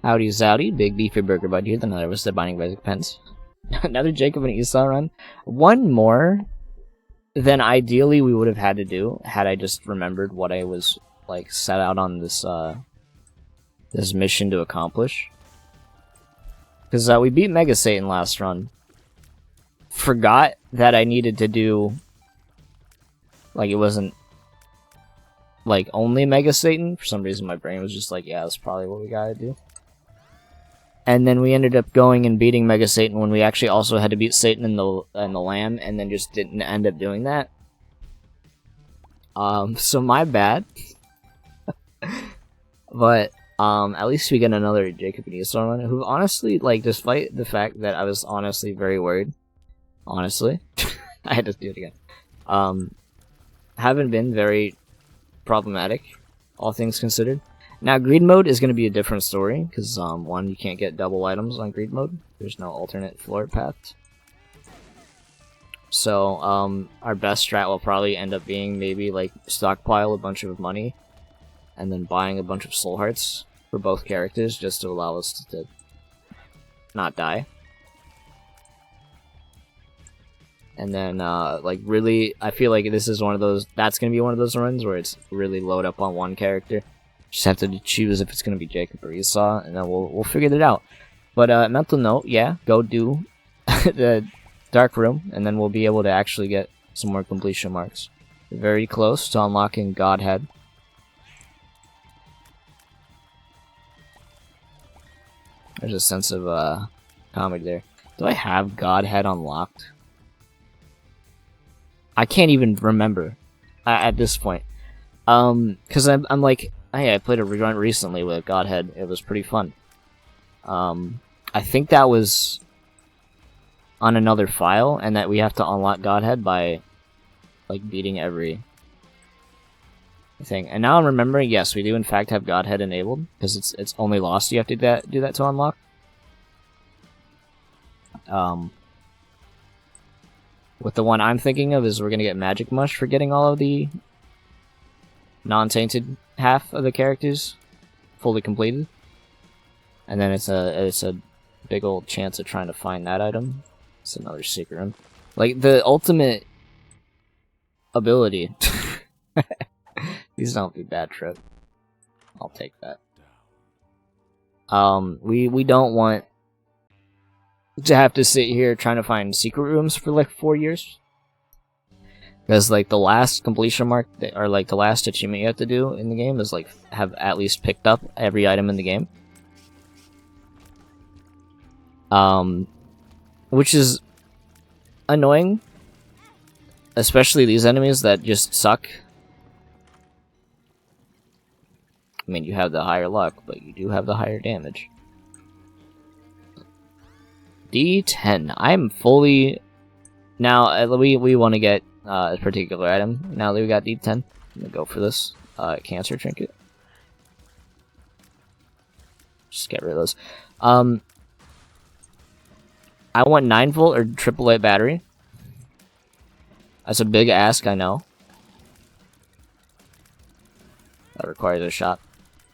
Howdy zowdy, big beefy burger bud here, the another of us, the Binding by the Pens. Another Jacob and Esau run. One more than ideally we would have had to do, had I just remembered what I was, like, set out on this, this mission to accomplish. Because, we beat Mega Satan last run. Forgot that I needed to do, like, it wasn't, like, only Mega Satan. For some reason my brain was just like, yeah, that's probably what we gotta do. And then we ended up going and beating Mega Satan when we actually also had to beat Satan and the Lamb, and then just didn't end up doing that. So my bad. But, at least we get another Jacob and Esau run, who honestly, like, despite the fact that I was honestly very worried, honestly, I had to do it again, haven't been very problematic, all things considered. Now, greed mode is going to be a different story, because, one, you can't get double items on greed mode. There's no alternate floor path. So, our best strat will probably end up being maybe, like, stockpile a bunch of money, and then buying a bunch of soul hearts for both characters, just to allow us to not die. And then, like, really, I feel like this is one of those, that's going to be one of those runs where it's really load up on one character. Just have to choose if it's going to be Jacob or Esau, and then we'll figure it out. But, mental note, yeah, go do the Dark Room, and then we'll be able to actually get some more completion marks. We're very close to unlocking Godhead. There's a sense of, comedy there. Do I have Godhead unlocked? I can't even remember at this point. Because I'm like, hey, I played a run recently with Godhead. It was pretty fun. I think that was on another file, and that we have to unlock Godhead by, like, beating every thing. And now I'm remembering, yes, we do in fact have Godhead enabled, because it's only lost you have to do that to unlock. With the one I'm thinking of is we're gonna get Magic Mush for getting all of the non-tainted half of the characters fully completed, and then it's a big old chance of trying to find that item. It's another secret room, like the ultimate ability. These don't be bad trip. I'll take that. We don't want to have to sit here trying to find secret rooms for like 4 years. Because, like, the last completion mark, or, like, the last achievement you have to do in the game is, like, have at least picked up every item in the game. Which is annoying. Especially these enemies that just suck. I mean, you have the higher luck, but you do have the higher damage. D10. I'm fully... Now, we want to get a particular item. Now that we got D10, I'm gonna go for this cancer trinket. Just get rid of those. I want 9-volt or AAA battery. That's a big ask, I know. That requires a shot.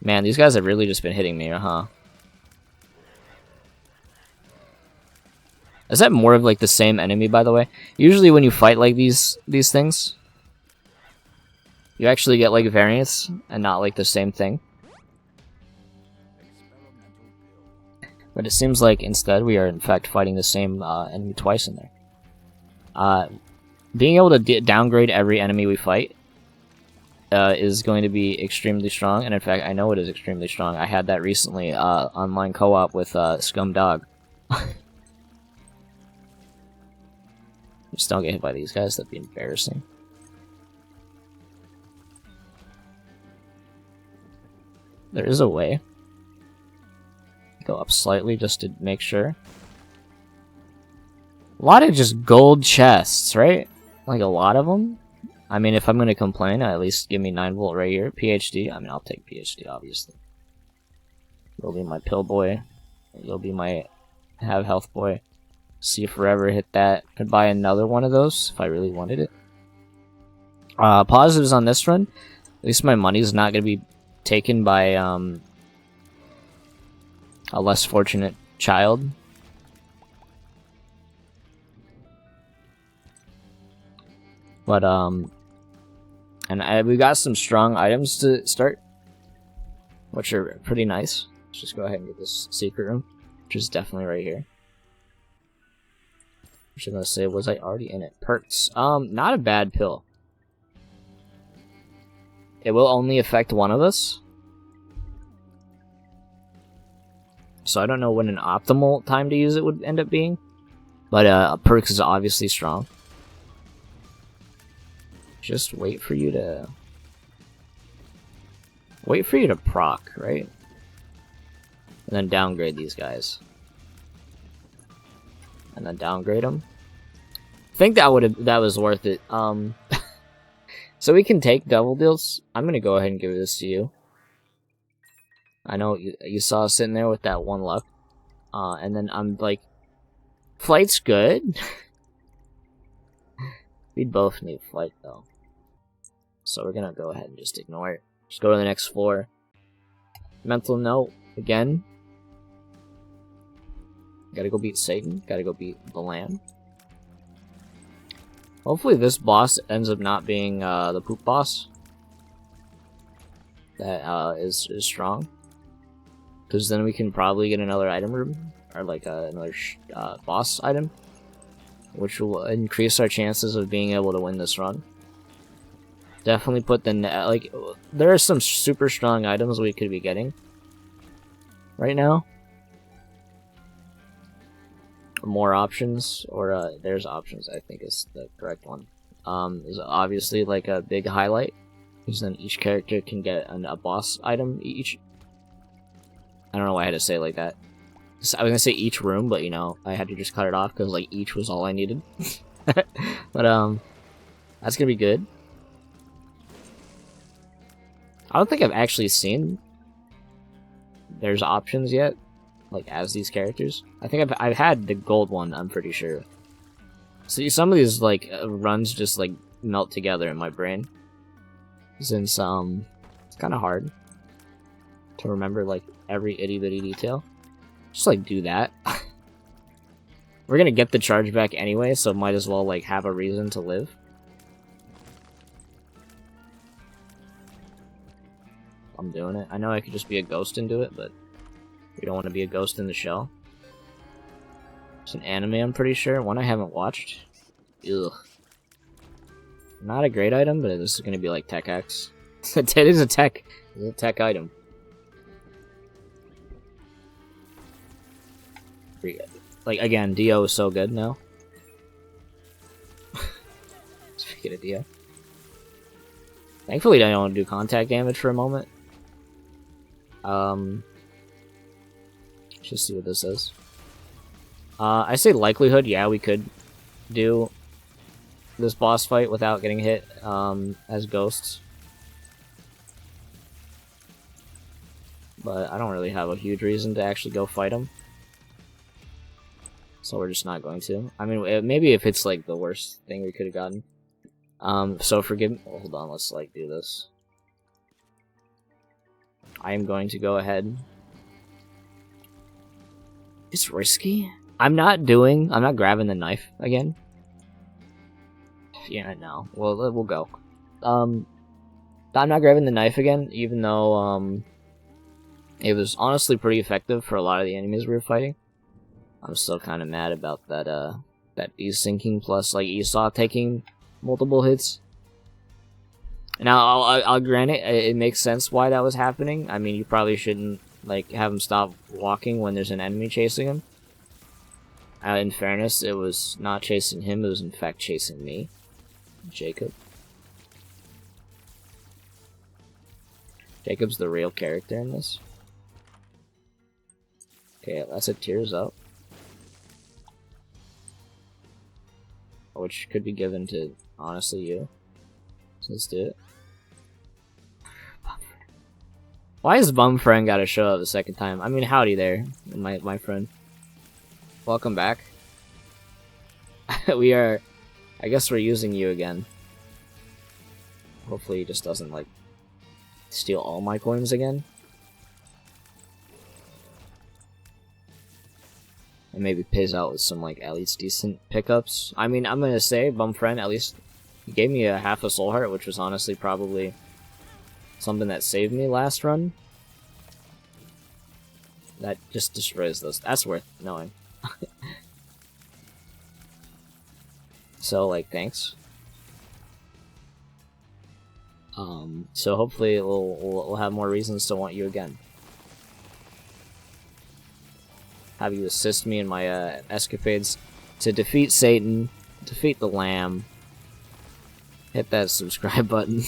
Man, these guys have really just been hitting me, huh? Is that more of like the same enemy, by the way? Usually when you fight like these things, you actually get like variants and not like the same thing. But it seems like instead we are in fact fighting the same enemy twice in there. Being able to downgrade every enemy we fight is going to be extremely strong, and in fact I know it is extremely strong. I had that recently online co-op with Scum Dog. Just don't get hit by these guys, that'd be embarrassing. There is a way. Go up slightly just to make sure. A lot of just gold chests, right? Like a lot of them. I mean, if I'm gonna complain, at least give me 9-volt right here. PhD, I mean, I'll take PhD, obviously. You'll be my pill boy. You'll be my have health boy. See if forever hit that. Could buy another one of those if I really wanted it. Positives on this run. At least my money's not gonna be taken by a less fortunate child. But and we got some strong items to start, which are pretty nice. Let's just go ahead and get this secret room, which is definitely right here. I was gonna say, was I already in it? Perks. Not a bad pill. It will only affect one of us. So I don't know when an optimal time to use it would end up being. But perks is obviously strong. Just wait for you to proc, right? And then downgrade these guys. And then downgrade them. I think that was worth it. So we can take double deals. I'm gonna go ahead and give this to you. I know you saw us sitting there with that 1 luck. And then I'm like, flight's good. We both need flight though. So we're gonna go ahead and just ignore it. Just go to the next floor. Mental note, again. Gotta go beat Satan. Gotta go beat the Lamb. Hopefully this boss ends up not being the poop boss. That is strong. Because then we can probably get another item room. Or like another boss item. Which will increase our chances of being able to win this run. Definitely put the like. There are some super strong items we could be getting right now. More options, or there's options. I think is the correct one. Is obviously like a big highlight, because then each character can get a boss item each. I don't know why I had to say it like that. I was gonna say each room, but you know I had to just cut it off because like each was all I needed. But that's gonna be good. I don't think I've actually seen there's options yet, like as these characters. I think I've had the gold one. I'm pretty sure. See, some of these like runs just like melt together in my brain, since it's kind of hard to remember like every itty bitty detail. Just like do that. We're gonna get the charge back anyway, so might as well like have a reason to live. I'm doing it. I know I could just be a ghost and do it, but we don't want to be a ghost in the shell. It's an anime, I'm pretty sure. One I haven't watched. Ugh. Not a great item, but this is going to be like Tech X. It is a tech. It's a tech item. Like, again, Dio is so good now. Speaking of Dio. Thankfully, I don't do contact damage for a moment. Just see what this is. I say likelihood, yeah, we could do this boss fight without getting hit as ghosts. But I don't really have a huge reason to actually go fight him. So we're just not going to. I mean, maybe if it's like the worst thing we could have gotten. So forgive me. Oh, hold on, let's like do this. I am going to go ahead. It's risky. I'm not grabbing the knife again. Yeah, no. Well, we'll go. I'm not grabbing the knife again, even though it was honestly pretty effective for a lot of the enemies we were fighting. I'm still kind of mad about that that desyncing plus like Esau taking multiple hits. Now I'll grant it makes sense why that was happening. I mean, you probably shouldn't like have him stop walking when there's an enemy chasing him. In fairness, it was not chasing him, it was in fact chasing me. Jacob. Jacob's the real character in this. Okay, that's a tears up. Which could be given to, honestly, you. So let's do it. Why has Bum Friend gotta show up the second time? I mean, howdy there, my friend. Welcome back. We are... I guess we're using you again. Hopefully he just doesn't, like, steal all my coins again. and maybe pays out with some, like, at least decent pickups. I mean, I'm gonna say, Bumfriend, at least, he gave me a half a soul heart, which was honestly probably something that saved me last run. That just destroys those. That's worth knowing. So, like, thanks. So hopefully we'll have more reasons to want you again. Have you assist me in my escapades to defeat Satan, defeat the Lamb. Hit that subscribe button.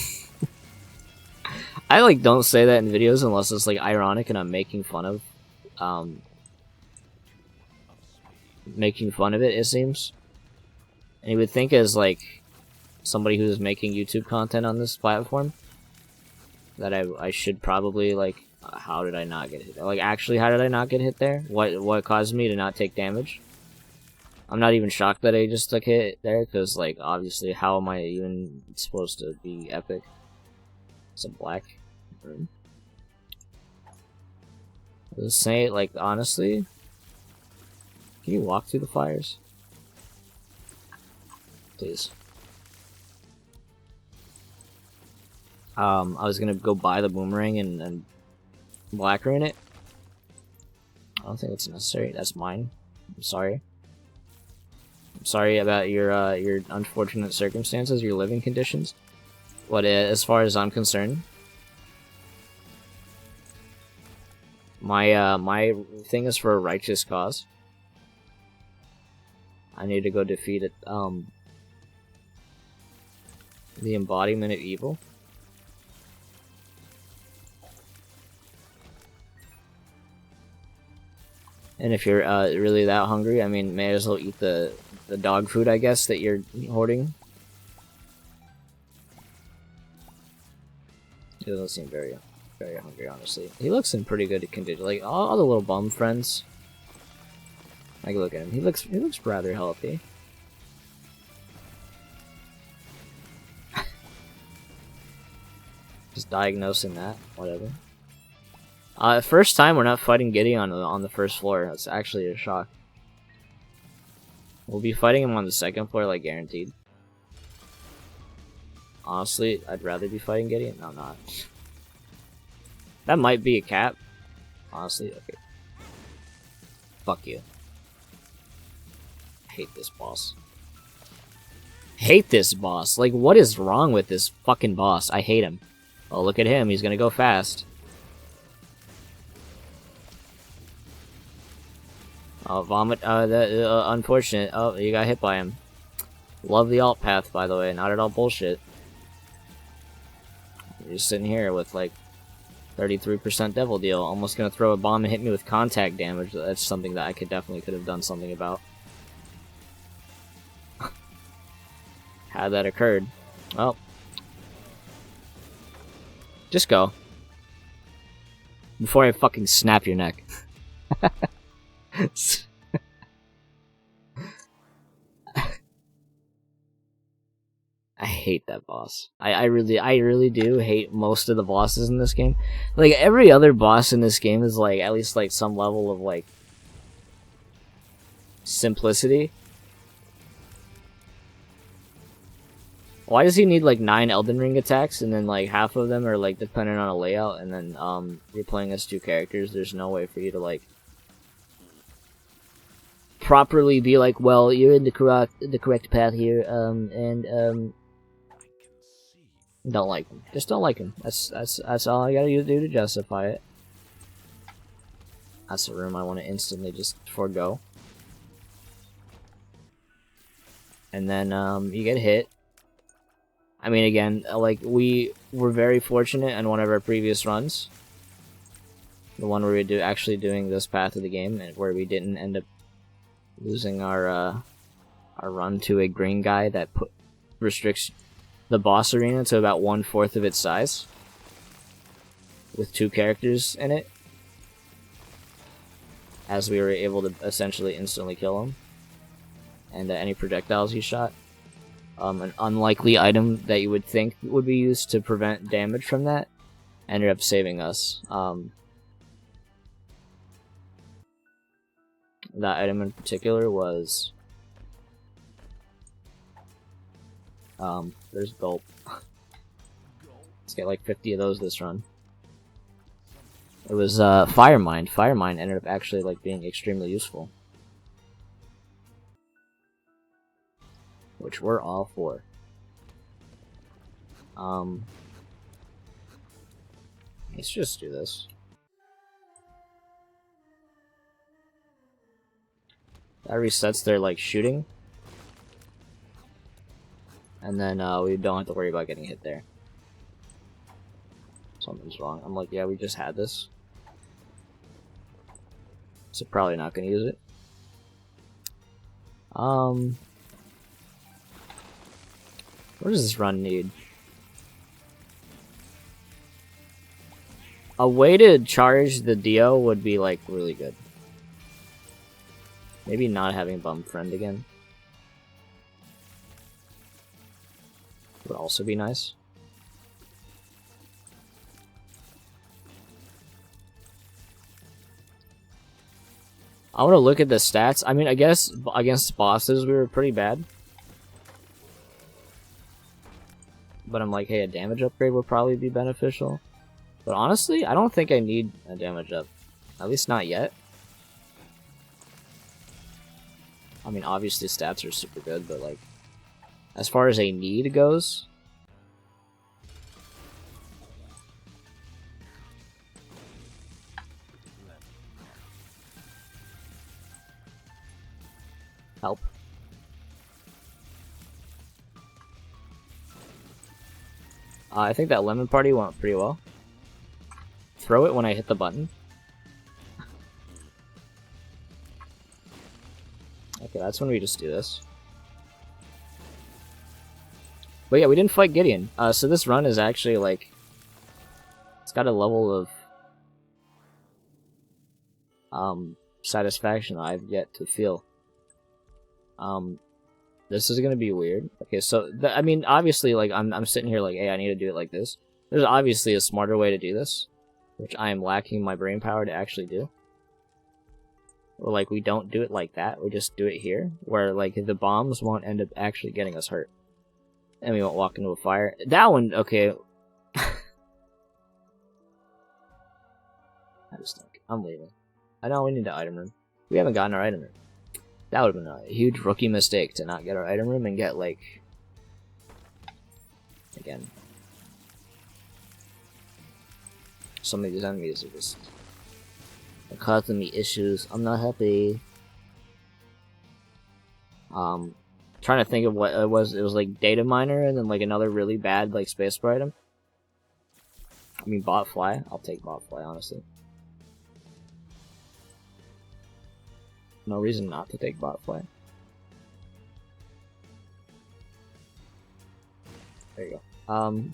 I like don't say that in videos unless it's like ironic and I'm making fun of it seems. And you would think as like somebody who's making YouTube content on this platform that I should probably like how did I not get hit? Like actually how did I not get hit there? What caused me to not take damage? I'm not even shocked that I just took hit there because like obviously how am I even supposed to be epic? It's a black room. Let's say like honestly, can you walk through the fires? Please. I was gonna go buy the boomerang and black rune it. I don't think it's necessary. That's mine. I'm sorry. I'm sorry about your unfortunate circumstances, your living conditions. But as far as I'm concerned, my thing is for a righteous cause. I need to go defeat it. The embodiment of evil. And if you're really that hungry, I mean, may as well eat the dog food, I guess, that you're hoarding. He doesn't seem very hungry, honestly. He looks in pretty good condition. Like all the little bum friends. Like look at him. He looks rather healthy. Just diagnosing that. Whatever. First time we're not fighting Giddy on the first floor. That's actually a shock. We'll be fighting him on the second floor, like guaranteed. Honestly, I'd rather be fighting Giddy. No, I'm not. That might be a cap. Honestly, okay. Fuck you. I hate this boss. Hate this boss. Like, what is wrong with this fucking boss? I hate him. Oh, look at him. He's gonna go fast. Oh, vomit. Unfortunate. Oh, you got hit by him. Love the alt path, by the way. Not at all bullshit. You're just sitting here with like 33% devil deal. Almost gonna throw a bomb and hit me with contact damage. That's something that I could have done something about. Had that occurred. Well. Just go. Before I fucking snap your neck. I hate that boss. I really do hate most of the bosses in this game. Like every other boss in this game is like at least like some level of like simplicity. Why does he need like 9 Elden Ring attacks and then like half of them are like dependent on a layout and then you're playing as 2 characters? There's no way for you to like properly be like, well, you're in the correct path here, and don't like him. Just don't like him. That's all I gotta do to justify it. That's a room I want to instantly just forego. And then you get hit. I mean, again, like we were very fortunate in one of our previous runs, the one where we were actually doing this path of the game, and where we didn't end up losing our run to a green guy that restricts the boss arena to about 1/4 of its size, with 2 characters in it, as we were able to essentially instantly kill him, and any projectiles he shot. An unlikely item that you would think would be used to prevent damage from that ended up saving us. that item in particular was there's gulp. Let's get like 50 of those this run. It was fire mine. Fire mine ended up actually like being extremely useful, which we're all for. Let's just do this. That resets their like shooting, and then we don't have to worry about getting hit there. Something's wrong. I'm like, yeah, we just had this, so probably not gonna use it. What does this run need? A way to charge the Dio would be like really good. Maybe not having Bum Friend again would also be nice. I want to look at the stats. I mean, I guess against bosses we were pretty bad. But I'm like, hey, a damage upgrade would probably be beneficial. But honestly, I don't think I need a damage up. At least not yet. I mean, obviously stats are super good, but like, as far as a need goes, help. I think that lemon party went pretty well. Throw it when I hit the button. Okay, that's when we just do this. But yeah, we didn't fight Gideon. So this run is actually like, it's got a level of satisfaction that I've yet to feel. This is gonna be weird. Okay, so I mean, obviously, like I'm sitting here like, hey, I need to do it like this. There's obviously a smarter way to do this, which I am lacking my brain power to actually do. Or like, we don't do it like that. We just do it here, where like the bombs won't end up actually getting us hurt, and we won't walk into a fire. That one, okay. I just think I'm leaving. I know we need the item room. We haven't gotten our item room. That would have been a huge rookie mistake to not get our item room and get like, again, some of these enemies are just causing me issues. I'm not happy. Trying to think of what it was. It was like data miner and then like another really bad like spacebar item. I mean bot fly. I'll take bot fly, honestly. No reason not to take bot fly. There you go. Am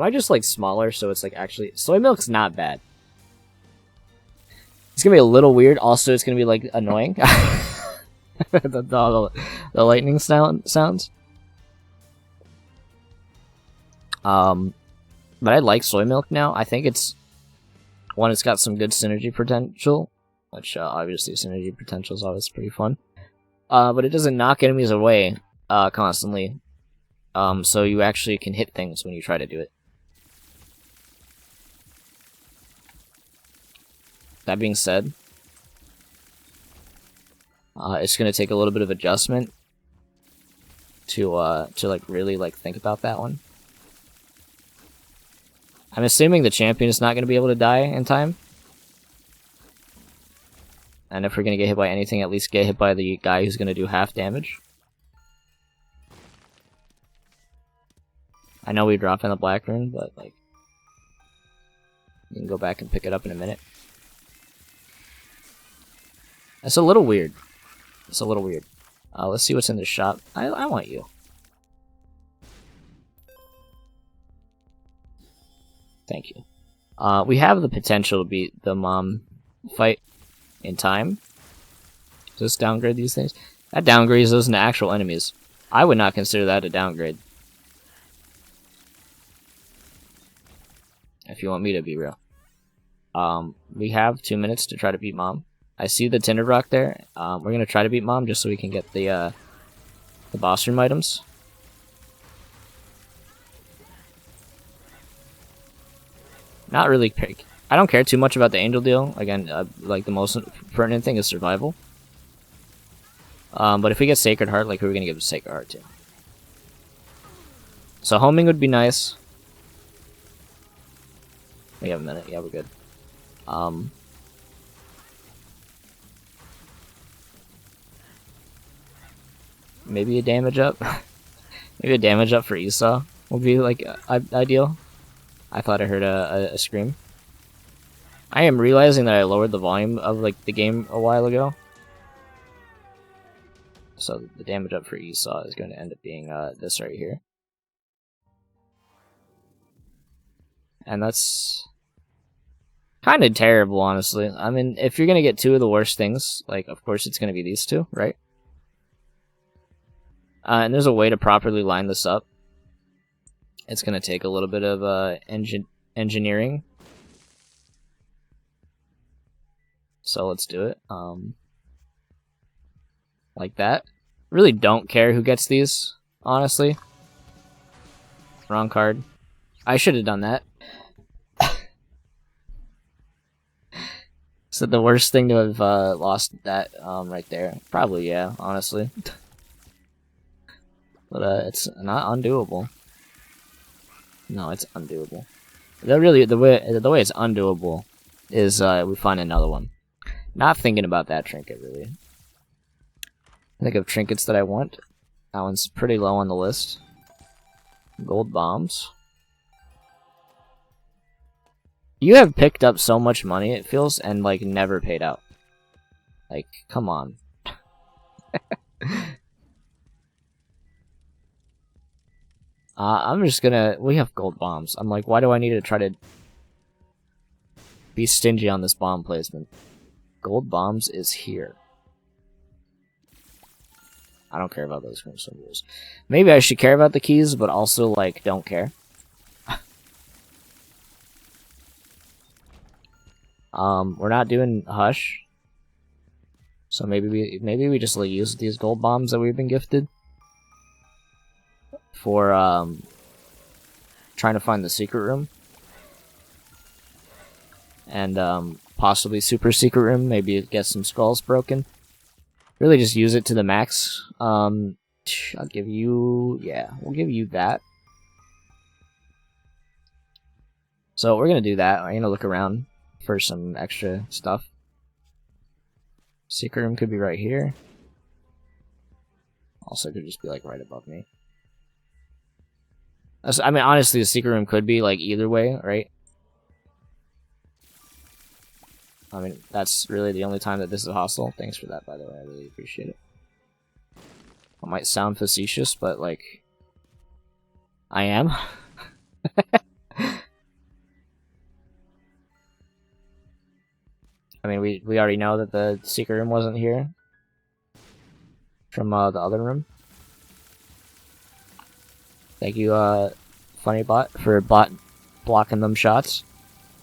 I just like smaller so it's like actually soy milk's not bad. It's gonna be a little weird. Also, it's gonna be like annoying. the lightning sounds. But I like soy milk now. I think it's one. It's got some good synergy potential, which obviously synergy potential is always pretty fun. But it doesn't knock enemies away constantly. So you actually can hit things when you try to do it. That being said, it's gonna take a little bit of adjustment to like really like think about that one. I'm assuming the champion is not gonna be able to die in time, and if we're gonna get hit by anything, at least get hit by the guy who's gonna do half damage. I know we drop in the black rune, but like, you can go back and pick it up in a minute. That's a little weird. It's a little weird. Let's see what's in the shop. I want you. Thank you. We have the potential to beat the mom fight in time. Does this downgrade these things? That downgrades those into actual enemies. I would not consider that a downgrade. If you want me to be real. We have 2 minutes to try to beat mom. I see the Tinted Rock there. We're gonna try to beat Mom just so we can get the boss room items. Not really. I don't care too much about the angel deal. Again, like the most pertinent thing is survival. But if we get Sacred Heart, like who are we gonna give Sacred Heart to? So homing would be nice. We have a minute. Yeah, we're good. Maybe a damage up. Maybe a damage up for Esau would be like ideal. I thought I heard a scream. I am realizing that I lowered the volume of like the game a while ago. So the damage up for Esau is going to end up being this right here. And that's kind of terrible, honestly. I mean, if you're going to get two of the worst things, like, of course it's going to be these two, right? And there's a way to properly line this up. It's going to take a little bit of engineering. So let's do it. Like that. Really don't care who gets these, honestly. Wrong card. I should have done that. So the worst thing to have lost that right there. Probably, yeah, honestly. But it's not undoable. No, it's undoable. The way it's undoable is we find another one. Not thinking about that trinket really. Think of trinkets that I want. That one's pretty low on the list. Gold bombs. You have picked up so much money, it feels, and like never paid out. Like, come on. I'm just gonna... We have gold bombs. I'm like, why do I need to try to be stingy on this bomb placement? Gold bombs is here. I don't care about those crimson rules. Maybe I should care about the keys, but also, like, don't care. We're not doing Hush. So maybe we just like use these gold bombs that we've been gifted for trying to find the secret room. And possibly super secret room, maybe get some skulls broken. Really just use it to the max. I'll give you... Yeah, we'll give you that. So we're gonna do that. I'm gonna look around for some extra stuff. Secret room could be right here. Also could just be like right above me. I mean, honestly, the secret room could be like either way, right? I mean, that's really the only time that this is hostile. Thanks for that, by the way. I really appreciate it. I might sound facetious, but like, I am. I mean, we already know that the secret room wasn't here from the other room. Thank you, Funny Bot, for blocking them shots.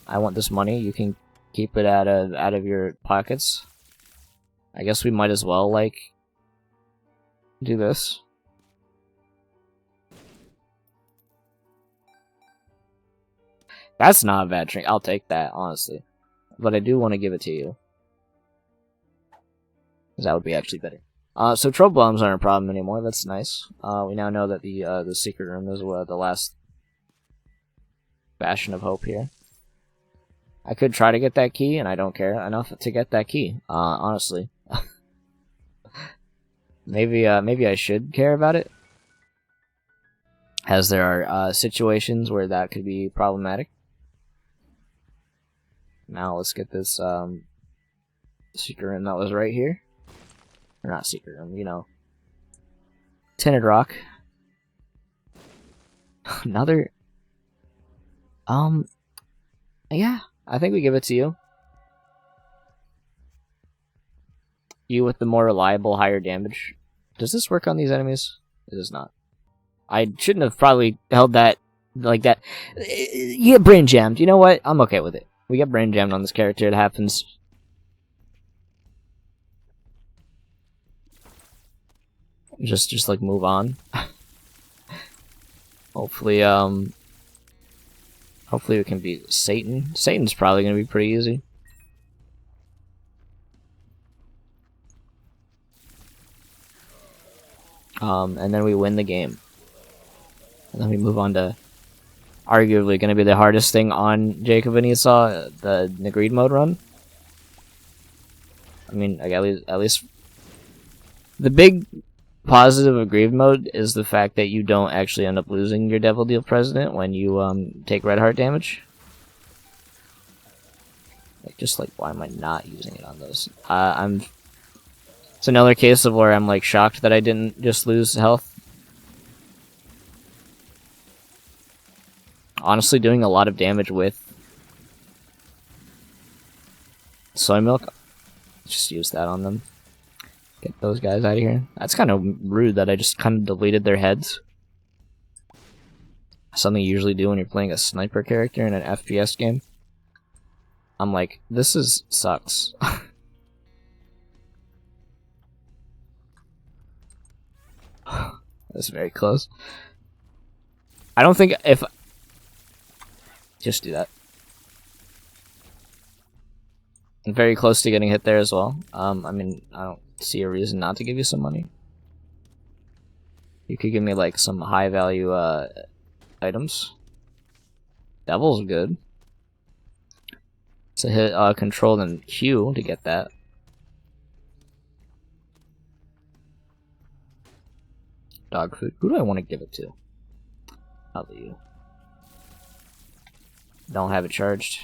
I want this money. You can keep it out of your pockets. I guess we might as well like do this. That's not a bad drink. I'll take that, honestly. But I do want to give it to you. Because that would be actually better. So trope bombs aren't a problem anymore. That's nice. We now know that the secret room is the last bastion of hope here. I could try to get that key, and I don't care enough to get that key. Honestly. maybe I should care about it. As there are situations where that could be problematic. Now let's get this secret room that was right here. Or not secret room, you know. Tinted Rock. Another... Yeah, I think we give it to you. You with the more reliable, higher damage. Does this work on these enemies? It does not. I shouldn't have probably held that like that. You get brain jammed. You know what? I'm okay with it. We get brain jammed on this character. It happens. Just like move on. Hopefully hopefully we can beat Satan. Satan's probably gonna be pretty easy. And then we win the game. And then we move on to arguably going to be the hardest thing on Jacob and Esau, the greed mode run. I mean, like, at least the big positive of greed mode is the fact that you don't actually end up losing your Devil Deal President when you take red heart damage. Like, just like, why am I not using it on those? It's another case of where I'm like shocked that I didn't just lose health. Honestly, doing a lot of damage with soy milk. Just use that on them. Get those guys out of here. That's kind of rude that I just kind of deleted their heads. Something you usually do when you're playing a sniper character in an FPS game. I'm like, this sucks. That's very close. I don't think if... Just do that. I'm very close to getting hit there as well. I mean, I don't see a reason not to give you some money. You could give me, like, some high-value, items. Devil's good. So hit, Control and Q to get that. Dog food. Who do I want to give it to? Probably you. Don't have it charged.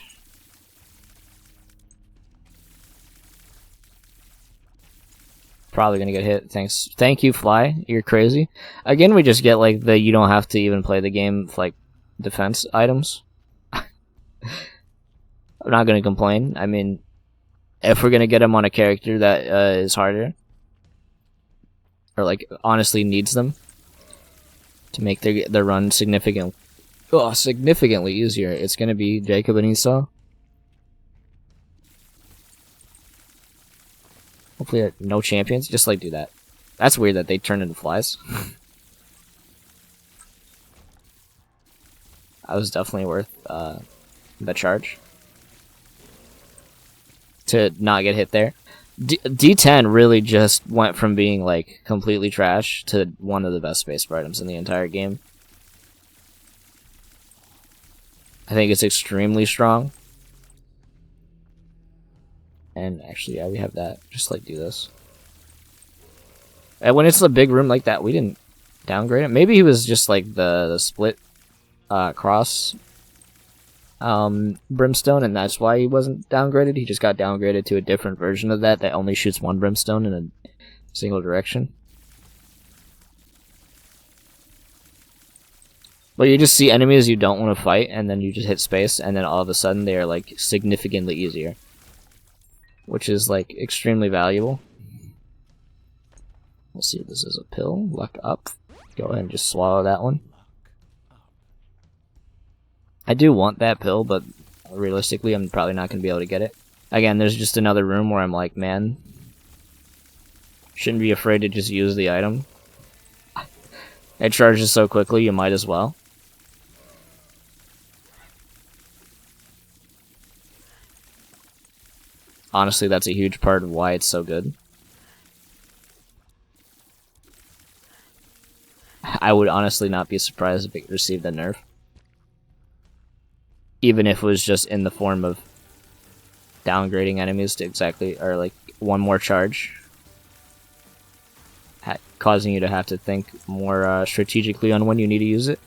Probably gonna get hit. Thanks. Thank you, Fly. You're crazy. Again, we just get like the you don't have to even play the game like defense items. I'm not gonna complain. I mean, if we're gonna get him on a character that is harder, or like honestly needs them to make their run significantly easier, it's gonna be Jacob and Esau. Hopefully, no champions. Just like do that. That's weird that they turn into flies. That was definitely worth the charge to not get hit there. D10 really just went from being like completely trash to one of the best spacebar items in the entire game. I think it's extremely strong. And actually, yeah, we have that. Just like do this. And when it's a big room like that, we didn't downgrade it. Maybe he was just like the split cross brimstone, and that's why he wasn't downgraded. He just got downgraded to a different version of that only shoots one brimstone in a single direction. But you just see enemies you don't want to fight, and then you just hit space, and then all of a sudden they are like significantly easier, which is like extremely valuable. Let's see if this is a pill. Luck up. Go ahead and just swallow that one. I do want that pill, but realistically, I'm probably not going to be able to get it. Again, there's just another room where I'm like, man, shouldn't be afraid to just use the item. It charges so quickly, you might as well. Honestly, that's a huge part of why it's so good. I would honestly not be surprised if it received a nerf. Even if it was just in the form of downgrading enemies to exactly, or like one more charge. Causing you to have to think more strategically on when you need to use it.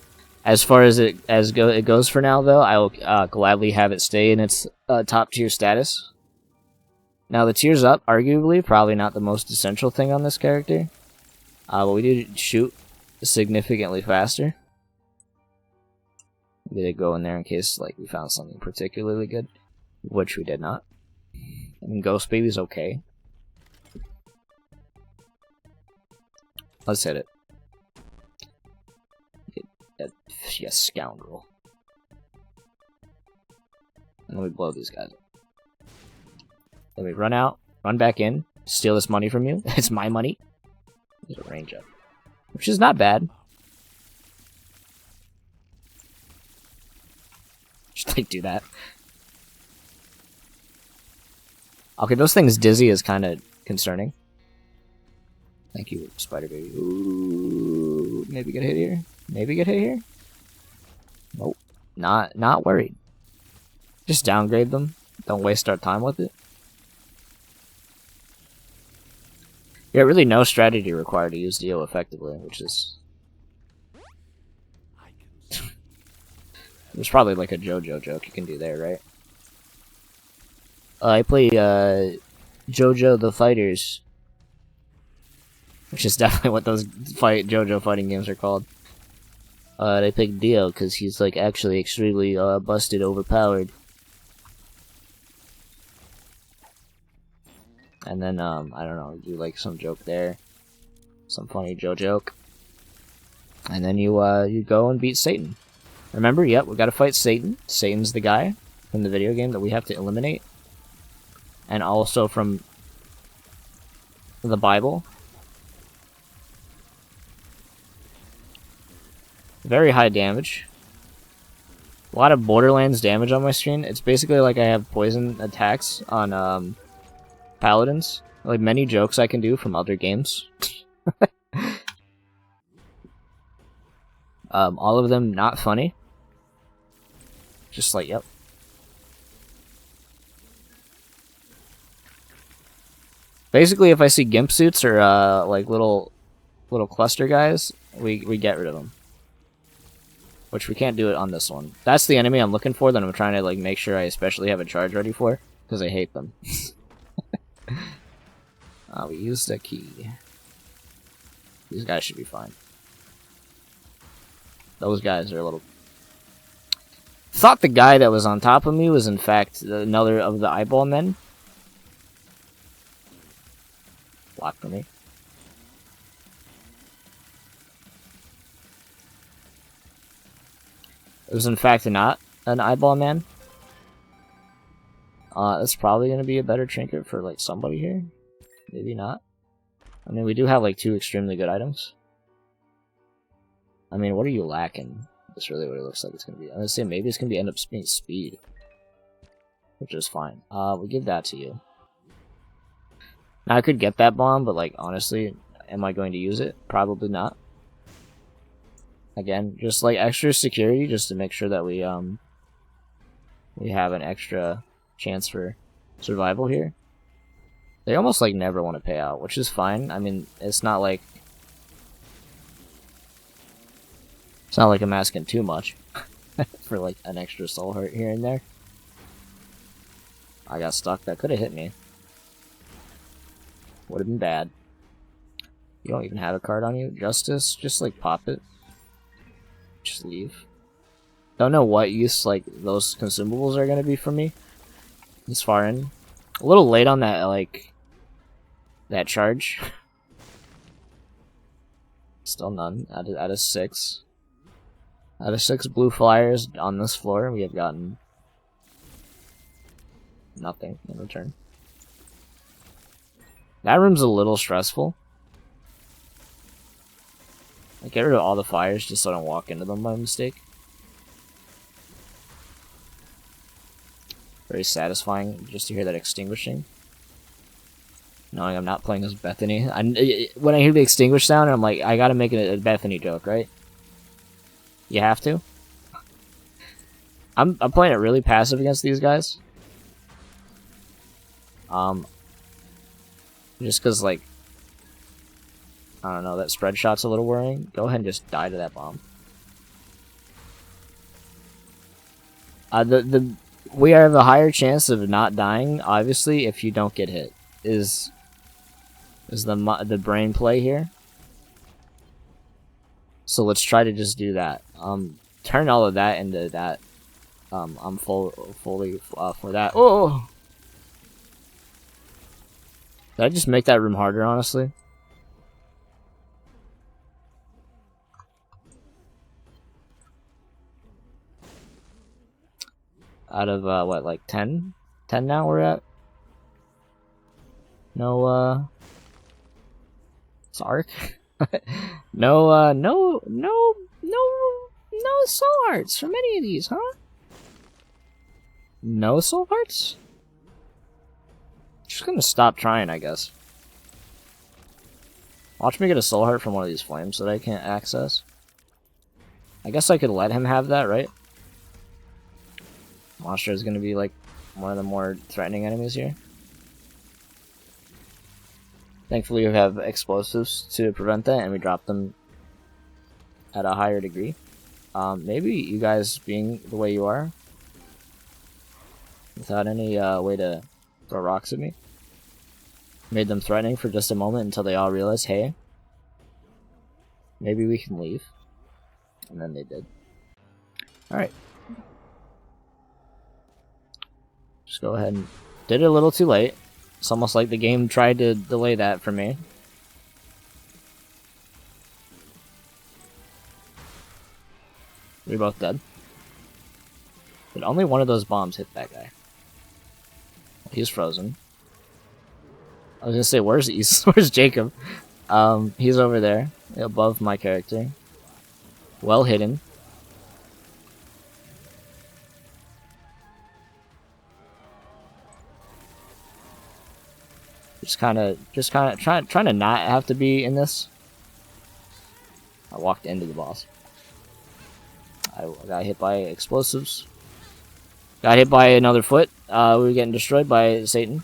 As far as it goes for now, though, I will gladly have it stay in its top tier status. Now the tiers up, arguably, probably not the most essential thing on this character. But we did shoot significantly faster. We did go in there in case like we found something particularly good, which we did not. I mean, Ghost Baby's okay. Let's hit it. Yes, scoundrel. And then we blow these guys up. Then we run out, run back in, steal this money from you. It's my money. There's a range up. which is not bad. Just like do that. Okay, those things dizzy is kind of concerning. Thank you, Spider Baby. Ooh, maybe get hit here. Maybe get hit here. Nope. Not worried. Just downgrade them. Don't waste our time with it. Yeah, really no strategy required to use Dio effectively, which is... There's probably like a JoJo joke you can do there, right? I play JoJo the Fighters, which is definitely what those JoJo fighting games are called. They picked Dio because he's like actually extremely busted, overpowered. And then I don't know, do like some joke there, some funny joke, and then you go and beat Satan. Remember, yep, we gotta fight Satan. Satan's the guy from the video game that we have to eliminate. And also from the Bible. Very high damage. A lot of Borderlands damage on my screen. It's basically like I have poison attacks on paladins. Like many jokes I can do from other games. All of them not funny. Just like, yep. Basically, if I see gimp suits or like little cluster guys, we get rid of them. Which we can't do it on this one. That's the enemy I'm looking for that I'm trying to like make sure I especially have a charge ready for, because I hate them. We used a key. These guys should be fine. Those guys are a little... Thought the guy that was on top of me was in fact another of the eyeball men. Block for me. It was in fact not an eyeball man. That's probably going to be a better trinket for like somebody here. Maybe not. I mean, we do have like 2 extremely good items. I mean, what are you lacking? That's really what it looks like it's going to be. I'm going to say maybe it's going to be end up being speed. Which is fine. We'll give that to you. Now I could get that bomb, but like honestly, am I going to use it? Probably not. Again, just like extra security, just to make sure that we have an extra chance for survival here. They almost like never want to pay out, which is fine. I mean, it's not like I'm asking too much for like an extra soul hurt here and there. I got stuck. That could have hit me. Would have been bad. You don't even have a card on you. Justice, just like pop it. Just leave. Don't know what use like those consumables are gonna be for me this far in. A little late on that that charge. Still none out of 6. Out of 6 blue flyers on this floor, we have gotten nothing in return. That room's a little stressful. I get rid of all the fires just so I don't walk into them by mistake. Very satisfying just to hear that extinguishing. Knowing I'm not playing as Bethany. When I hear the extinguish sound, I'm like, I gotta make it a Bethany joke, right? You have to? I'm playing it really passive against these guys. Just because, like, I don't know, that spread shot's a little worrying. Go ahead and just die to that bomb. We have a higher chance of not dying, obviously, if you don't get hit. Is the brain play here? So let's try to just do that. Turn all of that into that. I'm fully for that. Oh! Did I just make that room harder, honestly? Out of, what, like 10? 10 now we're at? No, Sark? No soul hearts from any of these, huh? No soul hearts? Just gonna stop trying, I guess. Watch me get a soul heart from one of these flames that I can't access. I guess I could let him have that, right? Monster is gonna be like one of the more threatening enemies here. Thankfully, we have explosives to prevent that, and we drop them at a higher degree. Maybe you guys being the way you are, without any way to throw rocks at me, made them threatening for just a moment until they all realized, hey, maybe we can leave. And then they did. Alright. Just go ahead and did it a little too late. It's almost like the game tried to delay that for me. We're both dead. But only one of those bombs hit that guy. He's frozen. I was gonna say, where's Jacob? He's over there, above my character. Well hidden. Just kind of trying to not have to be in this. I walked into the boss. I got hit by explosives. Got hit by another foot. We were getting destroyed by Satan.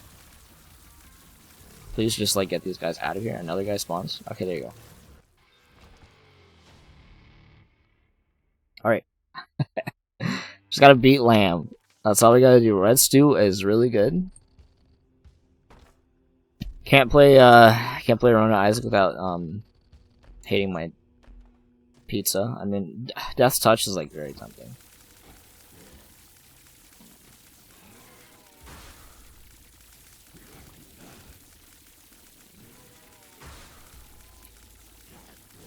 Please just like get these guys out of here. Another guy spawns. Okay, there you go. Alright. Just gotta beat Lamb. That's all we gotta do. Red Stew is really good. Can't play Rona Isaac without hating my pizza. I mean, Death's Touch is like very tempting.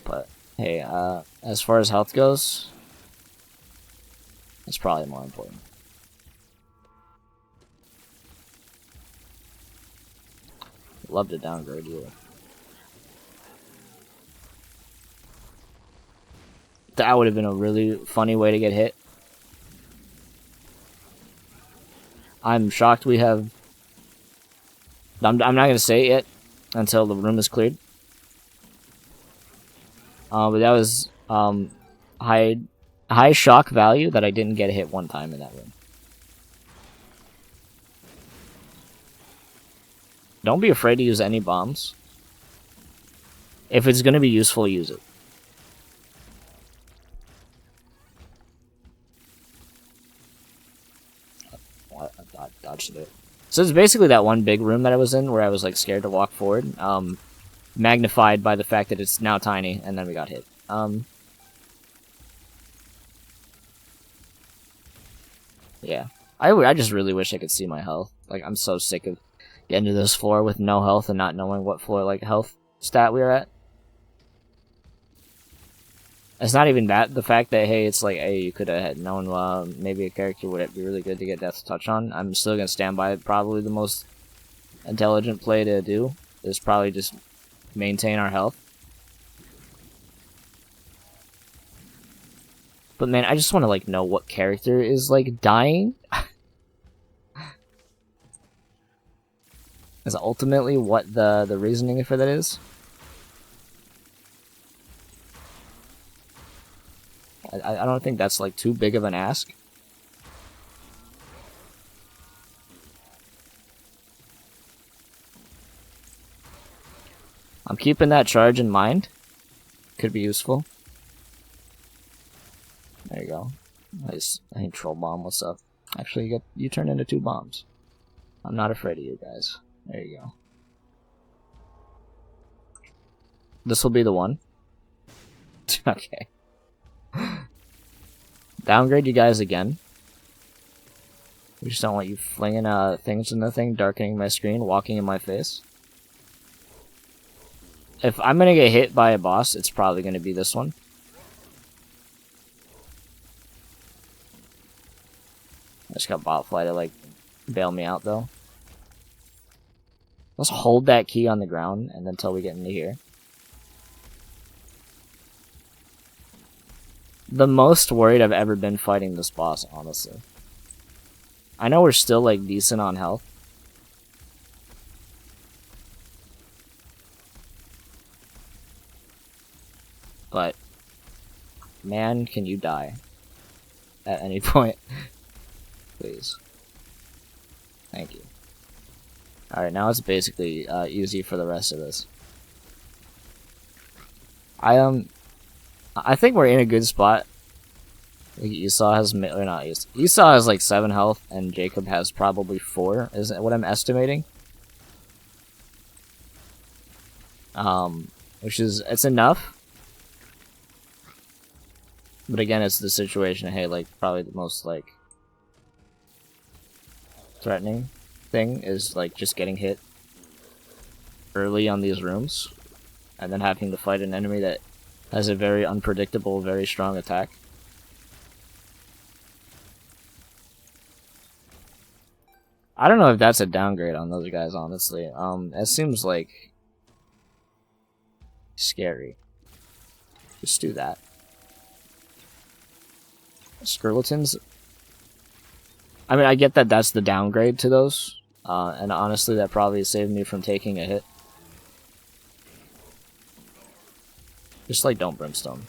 But hey, as far as health goes, it's probably more important. Love to downgrade you. That would have been a really funny way to get hit. I'm shocked we have... I'm not going to say it yet until the room is cleared. But that was high shock value that I didn't get hit one time in that room. Don't be afraid to use any bombs. If it's going to be useful, use it. I dodged it. So it's basically that one big room that I was in where I was like scared to walk forward. Magnified by the fact that it's now tiny, and then we got hit. Yeah. I just really wish I could see my health. Like, I'm so sick of getting to this floor with no health and not knowing what floor, like, health stat we were at. It's not even that, the fact that, hey, it's like, hey, you could have known maybe a character would be really good to get Death's Touch on. I'm still going to stand by it. Probably the most intelligent play to do is probably just maintain our health. But man, I just want to, like, know what character is, like, dying. Is ultimately what the reasoning for that is. I don't think that's like too big of an ask. I'm keeping that charge in mind. Could be useful. There you go. Nice. I think troll bomb. What's up? Actually, you turned into 2 bombs. I'm not afraid of you guys. There you go. This will be the one. Okay. Downgrade you guys again. We just don't want you flinging things in the thing, darkening my screen, walking in my face. If I'm gonna get hit by a boss, it's probably gonna be this one. I just got botfly to like bail me out though. Let's hold that key on the ground and until we get into here. the most worried I've ever been fighting this boss, honestly. I know we're still, like, decent on health. But, man, can you die at any point? Please. Thank you. Alright, now it's basically easy for the rest of this. I think we're in a good spot. Like Esau has, or not Esau. Esau has like 7 health, and Jacob has probably 4. Is that what I'm estimating? Which is, it's enough. But again, it's the situation. Hey, like probably the most like threatening thing is like just getting hit early on these rooms, and then having to fight an enemy that has a very unpredictable, very strong attack. I don't know if that's a downgrade on those guys, honestly. It seems like scary. Just do that. Skeletons. I mean, I get that that's the downgrade to those, and honestly, that probably saved me from taking a hit. Just like don't brimstone.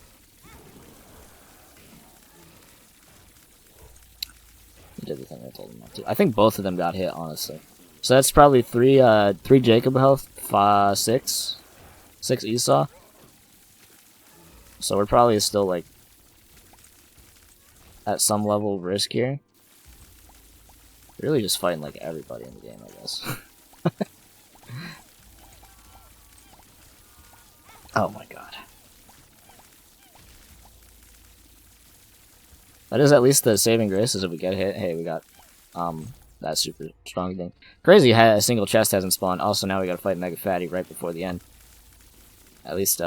He did the thing I told him not to. I think both of them got hit, honestly. So that's probably 3 Jacob health, 6 Esau. So we're probably still like at some level of risk here. Really just fighting like everybody in the game, I guess. Oh my god. That is at least the saving grace, is if we get hit. Hey, we got that super strong thing. Crazy a single chest hasn't spawned. Also, now we gotta fight Mega Fatty right before the end. At least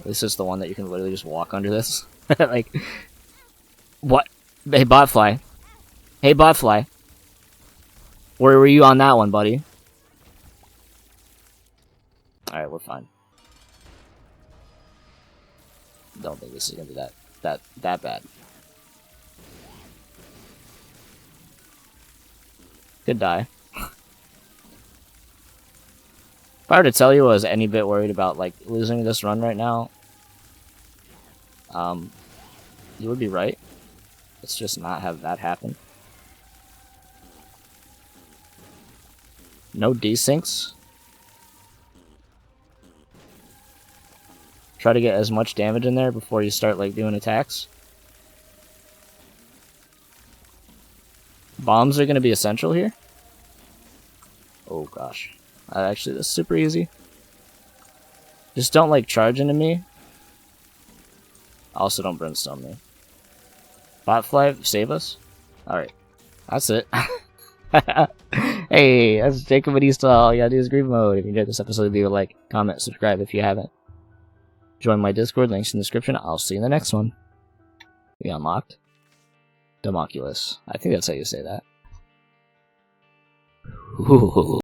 it's the one that you can literally just walk under this. Like, what? Hey, Botfly. Hey, Botfly. Where were you on that one, buddy? Alright, we're fine. Don't think this is gonna be that bad. Could die. If I were to tell you I was any bit worried about like losing this run right now, you would be right. Let's just not have that happen. No desyncs. Try to get as much damage in there before you start like doing attacks. Bombs are going to be essential here. Oh gosh. Actually, this is super easy. Just don't like charge into me. Also don't brimstone me. Botfly, save us. Alright. That's it. Hey, that's Jacob and Esau. All you gotta do is grieve mode. If you enjoyed this episode, leave a like, comment, subscribe if you haven't. Join my Discord, links in the description. I'll see you in the next one. We unlocked Democulus. I think that's how you say that. Ooh.